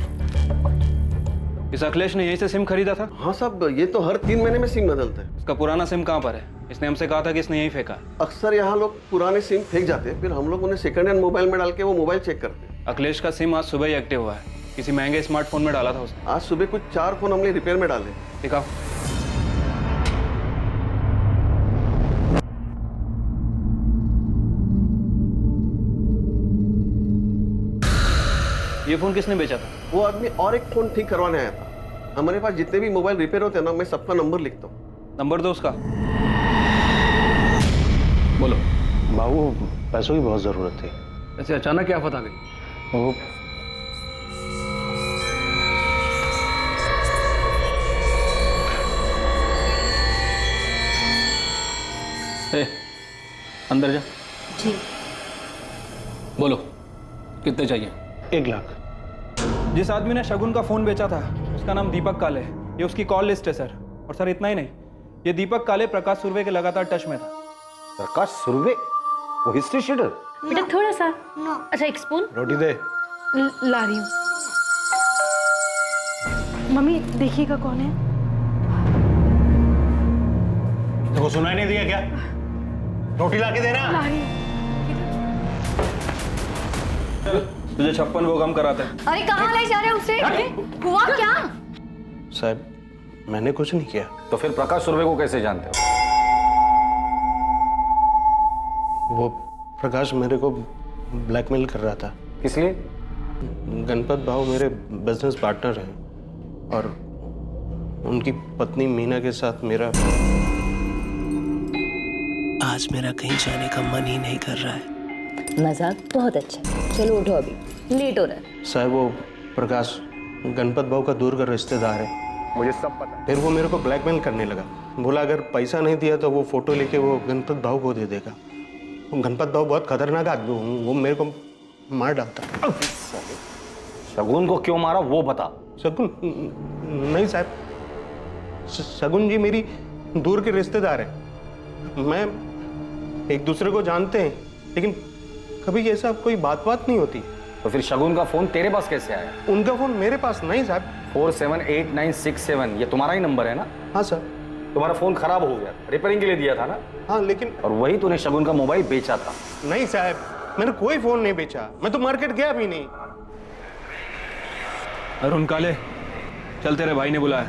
इस अखिलेश ने यहीं से सिम खरीदा था? हाँ साहब, ये तो हर 3 महीने में सिम बदलता है। इसका पुराना सिम कहाँ पर है? इसने हमसे कहा था कि इसने यहीं फेंका। अक्सर यहाँ लोग पुराने सिम फेंक जाते हैं, फिर हम लोग उन्हें सेकंड हैंड मोबाइल में डाल के वो मोबाइल चेक करते हैं। अखिलेश का सिम आज सुबह ही एक्टिव हुआ है, किसी महंगे स्मार्टफोन में डाला था उसने। आज सुबह कुछ 4 फोन हमने रिपेयर में डाले। दिखाओ। ये फोन किसने बेचा था? वो आदमी और एक फोन ठीक करवाने आया था। हमारे पास जितने भी मोबाइल रिपेयर होते हैं ना, मैं सबका नंबर लिखता हूँ। नंबर दो उसका। बोलो। बाबू पैसों की बहुत जरूरत थी। ऐसे अचानक क्या आफत आ गई? वो अंदर जा। जी। बोलो कितने चाहिए? 1 लाख। जिस आदमी ने शगुन का फोन बेचा था उसका नाम दीपक काले है, ये उसकी कॉल लिस्ट है सर। और सर इतना ही नहीं, ये दीपक काले प्रकाश सुर्वे के लगातार टच में था। प्रकाश सुर्वे? वो हिस्ट्री शीटर? बेटा थोड़ा सा। अच्छा एक स्पून। रोटी दे। ला रही हूँ। मम्मी देखिएगा कौन है। देखो सुनाई नहीं दिया क्या? रोटी ला के देना। ला रही हूँ। तुझे 56 वो कम कराते हैं। अरे कहाँ ले जा रहे हो उसे? हुआ क्या? साहब मैंने कुछ नहीं किया। तो फिर प्रकाश सुर्वे को कैसे जानते हो? वो प्रकाश मेरे को ब्लैकमेल कर रहा था। किस लिए? गणपत भाव मेरे बिजनेस पार्टनर हैं और उनकी पत्नी मीना के साथ मेरा आज मेरा कहीं जाने का मन ही नहीं कर रहा है। मजाक बहुत अच्छा, चलो उठो अभी, लेट हो रहा है। साहब वो प्रकाश गणपत भाव का दूर का रिश्तेदार है, मुझे सब पता है। फिर वो मेरे को ब्लैकमेल करने लगा, बोला अगर पैसा नहीं दिया तो वो फोटो लेके वो गणपत भाव को दे देगा। गणपत भाव बहुत खतरनाक आदमी, वो मेरे को मार डालता। शगुन को क्यों मारा वो बता। शगुन नहीं साहब, शगुन जी मेरी दूर के रिश्तेदार है। मैं एक दूसरे को जानते हैं, लेकिन कभी ऐसा कोई बात नहीं होती। तो फिर शगुन का फोन तेरे पास कैसे आया? उनका फोन मेरे पास नहीं साहब। 478967 ये तुम्हारा ही नंबर है ना? हाँ सर। तुम्हारा फोन खराब हो गया, रिपेयरिंग के लिए दिया था ना? हाँ लेकिन। और वही तूने शगुन का मोबाइल बेचा था? नहीं साहब, मैंने कोई फोन नहीं बेचा, मैं तो मार्केट गया भी नहीं। अरुण काले, चल तेरे भाई ने बुलाया।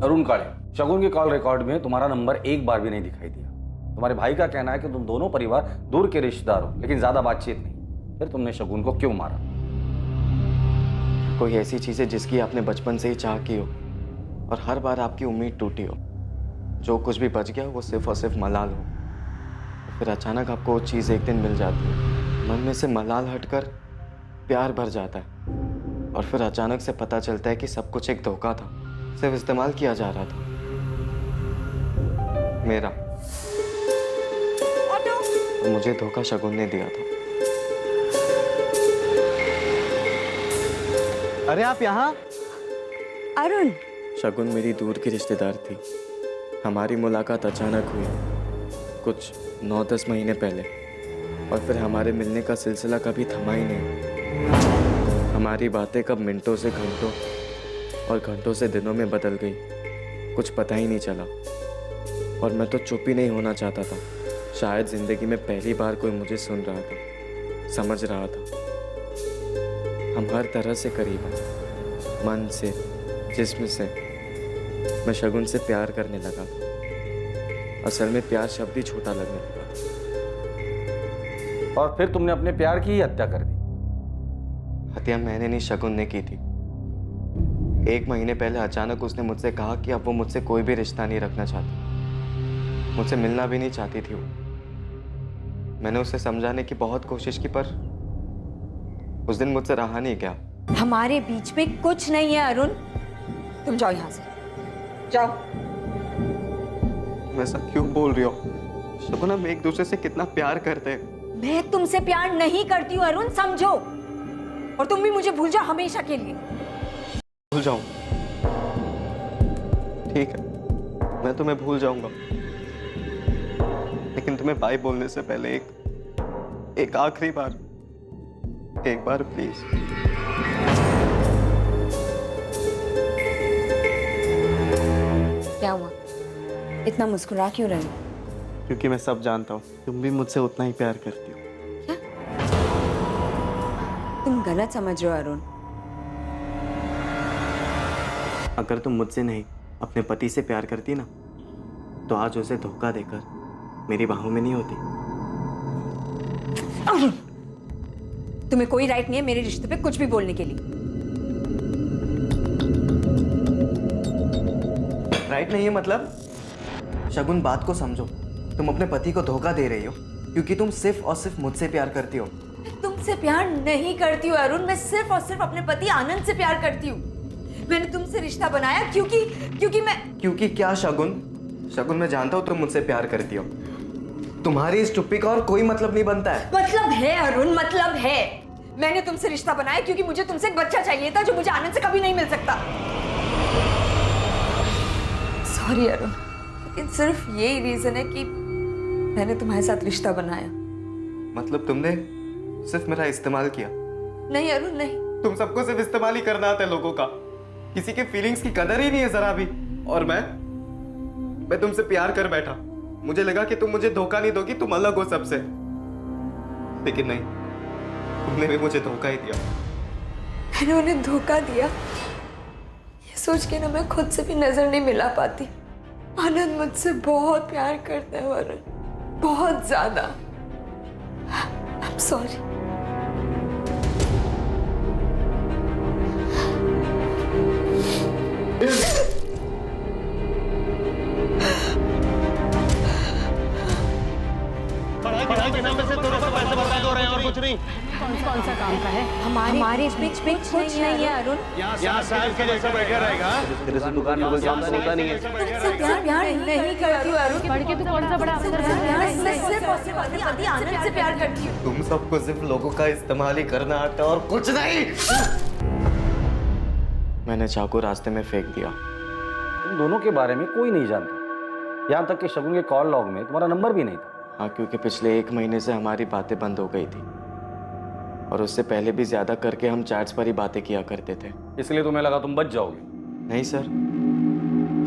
अरुण काले, शगुन के कॉल रिकॉर्ड में तुम्हारा नंबर एक बार भी नहीं दिखाई दिया। तुम्हारे भाई का कहना है कि तुम दोनों परिवार दूर के रिश्तेदार हो, लेकिन ज्यादा बातचीत नहीं। फिर तुमने शगुन को क्यों मारा? कोई ऐसी चीज है जिसकी आपने बचपन से ही चाह की हो और हर बार आपकी उम्मीद टूटी हो। जो कुछ भी बच गया वो सिर्फ और सिर्फ मलाल हो। फिर अचानक आपको वो चीज़ एक दिन मिल जाती है, मन में से मलाल हटकर प्यार भर जाता है, और फिर अचानक से पता चलता है कि सब कुछ एक धोखा था, सिर्फ इस्तेमाल किया जा रहा था मेरा। तो मुझे धोखा शगुन ने दिया था। अरे आप यहाँ? अरुण। शगुन मेरी दूर की रिश्तेदार थी। हमारी मुलाकात अचानक हुई कुछ 9-10 महीने पहले, और फिर हमारे मिलने का सिलसिला कभी थमा ही नहीं। हमारी बातें कब मिनटों से घंटों और घंटों से दिनों में बदल गई, कुछ पता ही नहीं चला। और मैं तो चुप ही नहीं होना चाहता था। शायद जिंदगी में पहली बार कोई मुझे सुन रहा था, समझ रहा था। हम हर तरह से करीब हैं, मन से, जिस्म से, मैं शगुन से प्यार करने लगा। असल में प्यार शब्द ही छोटा लगने लगा। और फिर तुमने अपने प्यार की ही हत्या कर दी। हत्या मैंने नहीं, शगुन ने की थी। 1 महीने पहले अचानक उसने मुझसे कहा कि अब वो मुझसे कोई भी रिश्ता नहीं रखना चाहती, मुझसे मिलना भी नहीं चाहती थी वो। मैंने उसे समझाने की बहुत कोशिश की, पर उस दिन मुझसे रहा नहीं गया। हमारे बीच में कुछ नहीं है अरुण, तुम जाओ यहाँ से, जाओ। तुम ऐसा क्यों बोल रही हो शगुन? हम एक दूसरे से कितना प्यार करते हैं। मैं तुमसे प्यार नहीं करती हूँ अरुण, समझो। और तुम भी मुझे भूल जाओ हमेशा के लिए। भूल जाऊं? ठीक है, मैं तुम्हें भूल जाऊंगा, लेकिन तुम्हें बाय बोलने से पहले एक आखिरी बार, एक बार प्लीज। क्या हुआ? इतना मुस्कुरा क्यों रहे हो? क्योंकि मैं सब जानता हूँ, तुम भी मुझसे उतना ही प्यार करती हो। क्या? तुम गलत समझ रहे हो अरुण। अगर तुम मुझसे नहीं अपने पति से प्यार करती ना, तो आज उसे धोखा देकर मेरी बाहों में नहीं होती। अरुण, तुम्हें कोई राइट नहीं है मेरे रिश्ते पे कुछ भी बोलने के लिए। राइट नहीं है मतलब? शगुन, बात को समझो। तुम अपने पति को धोखा दे रही हो क्योंकि तुम सिर्फ और सिर्फ मुझसे प्यार करती हो। तुमसे प्यार नहीं करती हूँ अरुण, मैं सिर्फ और सिर्फ अपने पति आनंद से प्यार करती हूँ। मैंने तुमसे रिश्ता बनाया क्योंकि क्या शगुन? शगुन, मैं जानता हूँ तुम मुझसे प्यार करती हो। तुम्हारी इस चुप्पी का और कोई मतलब नहीं बनता है। मतलब है अरुण, मतलब है। मैंने तुमसे रिश्ता बनाया क्योंकि मुझे तुमसे एक बच्चा चाहिए था जो मुझे आनंद से कभी नहीं मिल सकता। सॉरी अरुण, लेकिन सिर्फ यही रीजन है कि मैंने तुम्हारे साथ रिश्ता बनाया। मतलब तुमने सिर्फ मेरा इस्तेमाल किया? नहीं अरुण, नहीं। तुम सबको सिर्फ इस्तेमाल ही करना आता है लोगों का। किसी के फीलिंग्स की कदर ही नहीं है जरा भी। और मैं तुमसे प्यार कर बैठा। मुझे लगा कि तुम मुझे धोखा नहीं दोगी, तुम अलग हो सबसे। लेकिन नहीं, तुमने भी मुझे धोखा ही दिया। मैंने उन्हें धोखा दिया ये सोच के ना मैं खुद से भी नजर नहीं मिला पाती। आनंद मुझसे बहुत प्यार करता है वरुण, बहुत ज्यादा। I'm sorry। पढ़ाई के नाम पे सिर्फ तेरे ऊपर पैसे बर्बाद हो रहे हैं और कुछ नहीं। कौन सा काम का है? हमारे बीच कुछ नहीं है अरुण। यहाँ साहब के जैसे बैठे रहेगा। तेरे से दुकान में कोई काम होता नहीं है। तुमसे प्यार नहीं करती हूँ अरुण। पढ़ के तू कौन सा बड़ा अफसर बन गया? मैं सिर्फ और सिर्फ अपने पति आनंद से प्यार करती हूँ। तुम सबको सिर्फ लोगों का इस्तेमाल ही करना आता है और कुछ नहीं। मैंने चाकू रास्ते में फेंक दिया। तुम दोनों के बारे में कोई नहीं जानता, यहाँ तक कि शगुन के कॉल लॉग में तुम्हारा नंबर भी नहीं था। हाँ, क्योंकि पिछले 1 महीने से हमारी बातें बंद हो गई थी और उससे पहले भी ज्यादा करके हम चैट्स पर ही बातें किया करते थे। इसलिए तुम्हें लगा तुम बच जाओगे? नहीं सर,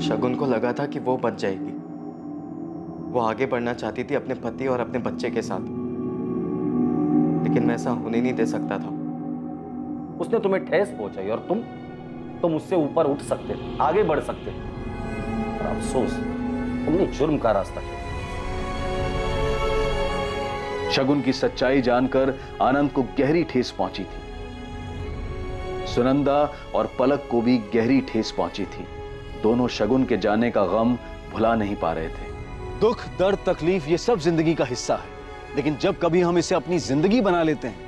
शगुन को लगा था कि वो बच जाएगी। वो आगे बढ़ना चाहती थी अपने पति और अपने बच्चे के साथ, लेकिन मैं ऐसा होने नहीं दे सकता था। उसने तुम्हें ठेस पहुंचाई और तुम उससे ऊपर उठ सकते थे, आगे बढ़ सकते थे। और अफसोस, तुमने जुर्म का रास्ता चुना। शगुन की सच्चाई जानकर आनंद को गहरी ठेस पहुंची थी। सुनंदा और पलक को भी गहरी ठेस पहुंची थी। दोनों शगुन के जाने का गम भुला नहीं पा रहे थे। दुख, दर्द, तकलीफ ये सब जिंदगी का हिस्सा है, लेकिन जब कभी हम इसे अपनी जिंदगी बना लेते हैं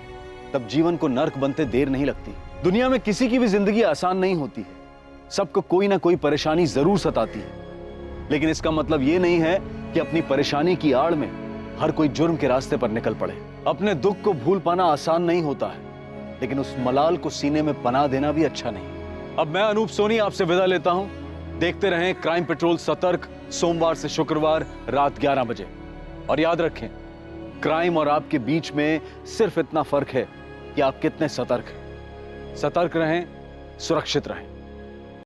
तब जीवन को नर्क बनते देर नहीं लगती। दुनिया में किसी की भी जिंदगी आसान नहीं होती है। सबको कोई ना कोई परेशानी जरूर सताती है, लेकिन इसका मतलब ये नहीं है कि अपनी परेशानी की आड़ में हर कोई जुर्म के रास्ते पर निकल पड़े। अपने दुख को भूल पाना आसान नहीं होता है, लेकिन उस मलाल को सीने में पनाह देना भी अच्छा नहीं। अब मैं अनूप सोनी आपसे विदा लेता हूं। देखते रहें क्राइम पेट्रोल सतर्क, सोमवार से शुक्रवार रात 11 बजे। और याद रखें, क्राइम और आपके बीच में सिर्फ इतना फर्क है कि आप कितने सतर्क हैं। सतर्क रहें, सुरक्षित रहें।